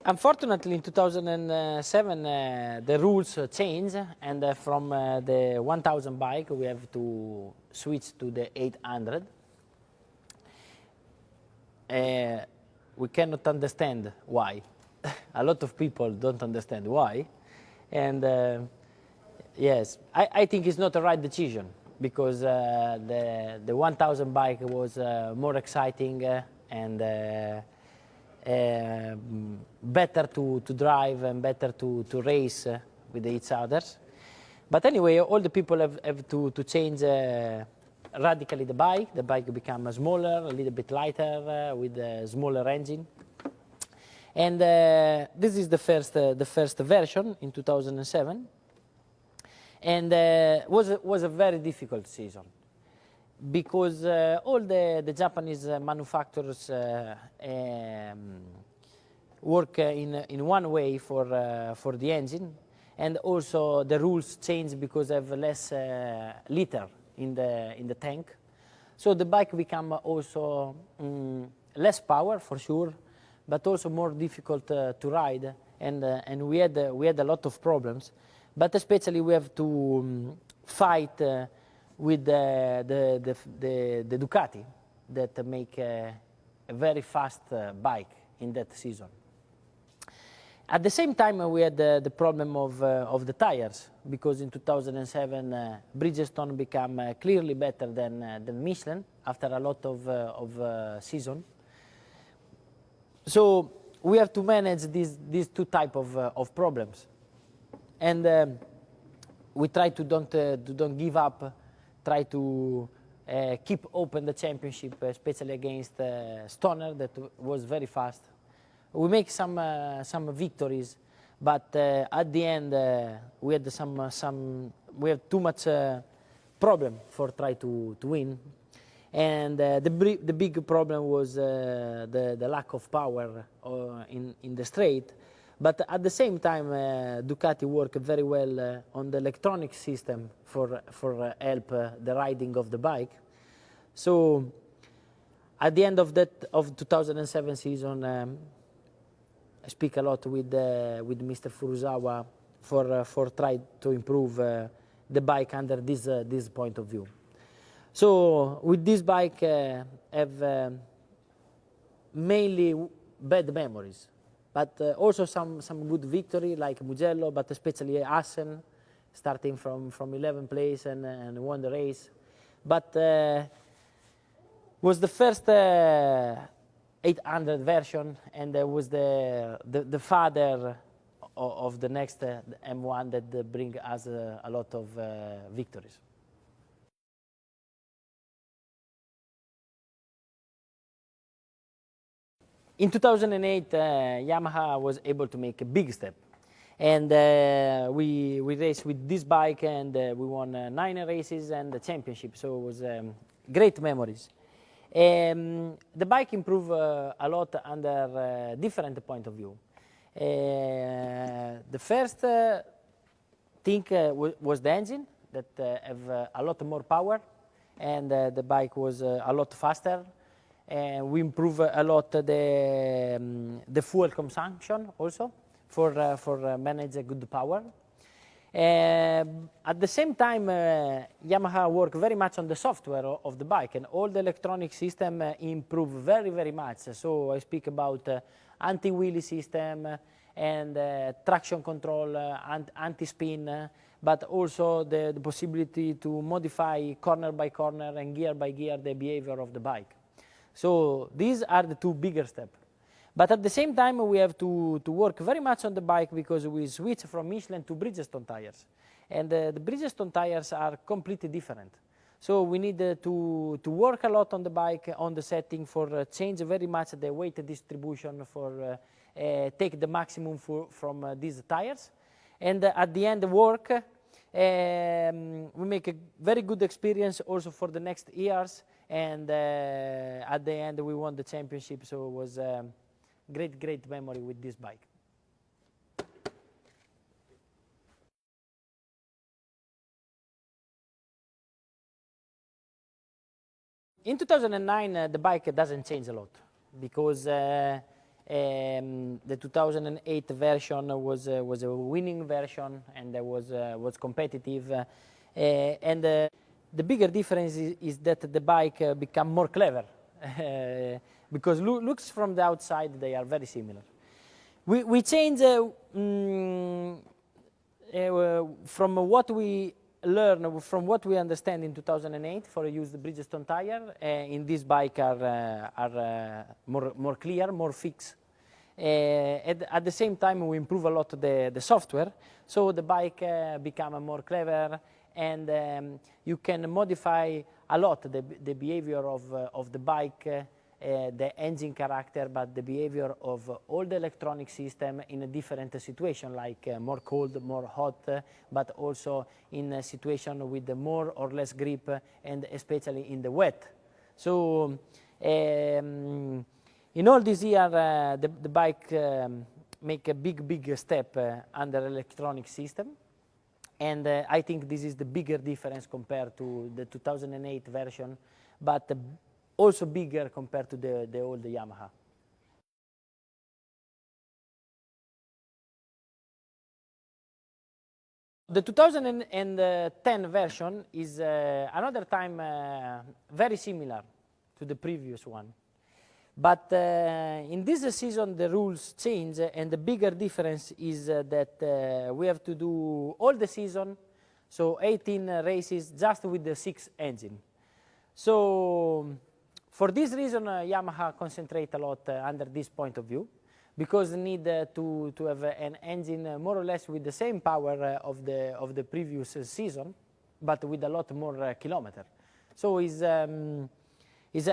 Unfortunately, in 2007, the rules changed, and from the 1000 bike, we have to switch to the 800. We cannot understand why. A lot of people don't understand why. And yes, I think it's not the right decision, because the 1000 bike was more exciting and better to drive and better to race with each others. But anyway, all the people have to change radically the bike. The bike become smaller, a little bit lighter, with a smaller engine. And this is the first version in 2007. And was a very difficult season, because all the Japanese manufacturers work in one way for the engine, and also the rules change because of less liter in the tank. So the bike become also less power for sure, but also more difficult to ride, and we had a lot of problems. But especially we have to fight with the Ducati that make a very fast bike in that season. At the same time, we had the problem of the tires, because in 2007 Bridgestone became clearly better than Michelin after a lot of season. So we have to manage these two type of problems, and we try to don't give up, try to keep open the championship, especially against Stoner that was very fast. We make some victories, but at the end we had we have too much problem for try to win, and the big problem was the lack of power in the straight. But at the same time, Ducati worked very well on the electronic system for help the riding of the bike. So at the end of 2007 season, I speak a lot with Mr. Furusawa for try to improve the bike under this point of view. So with this bike, have mainly bad memories, but also some good victory like Mugello, but especially Assen, starting from 11th place and won the race. But was the first 800 version, and was the father of the next M1 that bring us a lot of victories. In 2008, Yamaha was able to make a big step, and we raced with this bike, and we won 9 races and the championship, so it was great memories. The bike improved a lot under different point of view. The first thing was the engine, that have a lot more power, and the bike was a lot faster. We improve a lot the fuel consumption also for manage a good power. At the same time, Yamaha work very much on the software of the bike, and all the electronic system improve very much. So I speak about anti-wheelie system and traction control, anti-spin, but also the possibility to modify corner by corner and gear by gear the behavior of the bike. So these are the two bigger steps. But at the same time, we have to work very much on the bike, because we switch from Michelin to Bridgestone tires. And the Bridgestone tires are completely different. So we need to work a lot on the bike, on the setting, for change very much the weight distribution, for take the maximum from these tires. And at the end work, we make a very good experience also for the next years. And at the end, we won the championship, so it was great memory with this bike. In 2009, the bike doesn't change a lot, because The 2008 version was a winning version, and was competitive. The bigger difference is that the bike become more clever, because looks from the outside they are very similar. We change from what we learn, from what we understand in 2008 for use the Bridgestone tire. In this bike are more clear, more fixed. At the same time, we improve a lot the software, so the bike become more clever, and you can modify a lot the behavior of the bike, the engine character, but the behavior of all the electronic system in a different situation, like more cold, more hot, but also in a situation with more or less grip, and especially in the wet. So in all this year, the bike make a big step under electronic system, and I think this is the bigger difference compared to the 2008 version, but also bigger compared to the old Yamaha. The 2010 version is another time very similar to the previous one. But in this season the rules change, and the bigger difference is that we have to do all the season, so 18 races just with the 6 engine. So for this reason Yamaha concentrate a lot under this point of view, because they need to have an engine more or less with the same power of the previous season, but with a lot more kilometer. So it's a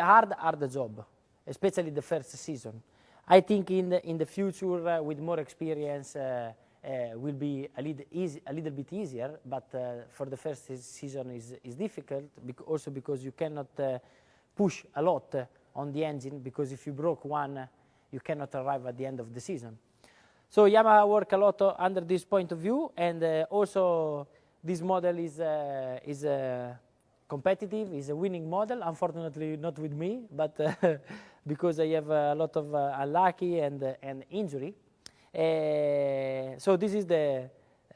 hard job, especially the first season. I think in the future with more experience will be a little bit easier, but for the first season is difficult, also because you cannot push a lot on the engine, because if you broke one, you cannot arrive at the end of the season. So Yamaha work a lot under this point of view, and also this model is competitive, is a winning model. Unfortunately, not with me, but because I have a lot of unlucky and injury. So this is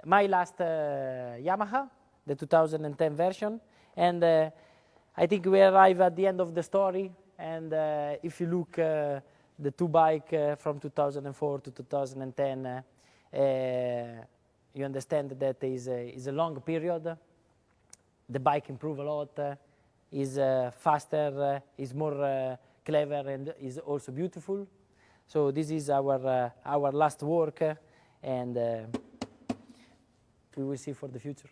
my last Yamaha, the 2010 version, and I think we arrive at the end of the story. And if you look the two bike from 2004 to 2010, you understand that is a long period. The bike improve a lot, is faster, is more clever, and is also beautiful. So this is our last work, and we will see for the future.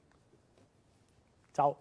Ciao.